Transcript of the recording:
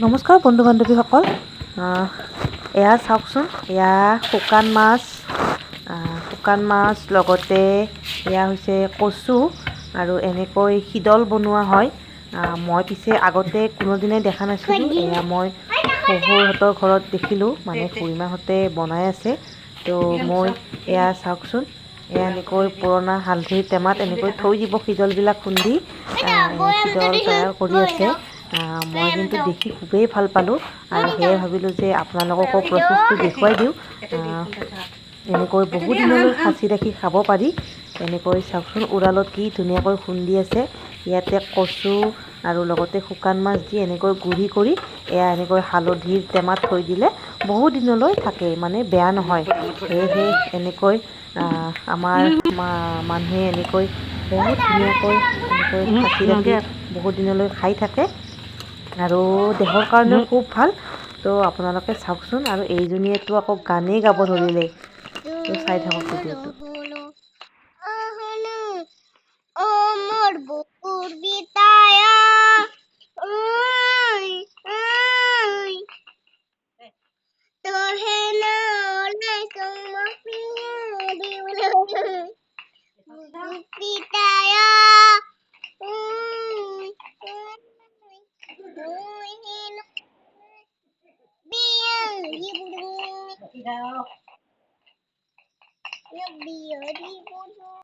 নমস্কাৰ বন্ধু বান্ধৱীসকল। এয়া চাওকচোন, এয়া শুকান মাছ লগতে এয়া হৈছে কচু আৰু এনেকৈ শিদল বনোৱা হয়। মই পিছে আগতে কোনোদিনে দেখা নাছিলোঁ। এয়া মই শহুৰহঁতৰ ঘৰত দেখিলোঁ, মানে খুৰীমাহঁতে বনাই আছে। তো মই এয়া চাওকচোন, এয়া এনেকৈ পুৰণা হালধিৰ টেমাত এনেকৈ থৈ দিব শিদলবিলাক খুন্দি শিদল তৈয়াৰ কৰি আছে। মই কিন্তু দেখি খুবেই ভাল পালোঁ আৰু সেয়ে ভাবিলোঁ যে আপোনালোককো প্ৰচেছটো দেখুৱাই দিওঁ। এনেকৈ বহু দিনলৈ সাঁচি ৰাখি খাব পাৰি। এনেকৈ চাওকচোন, উৰালত কি ধুনীয়াকৈ খুন্দি আছে। ইয়াতে কচু আৰু লগতে শুকান মাছ দি এনেকৈ গুড়ি কৰি এয়া এনেকৈ হালধিৰ টেমাত থৈ দিলে বহু দিনলৈ থাকে, মানে বেয়া নহয়। সেয়েহে এনেকৈ আমাৰ মানুহে এনেকৈ বহুত ধুনীয়াকৈ এনেকৈ সাঁচি ৰাখি বহুত দিনলৈ খাই থাকে আৰু দেহৰ কাৰণেও খুব ভাল। তো আপোনালোকে চাওকচোন, আৰু এইজনীয়েতো আকৌ গানেই গাব ধৰিলে। তো চাই থাকক ভিডিঅ'টো।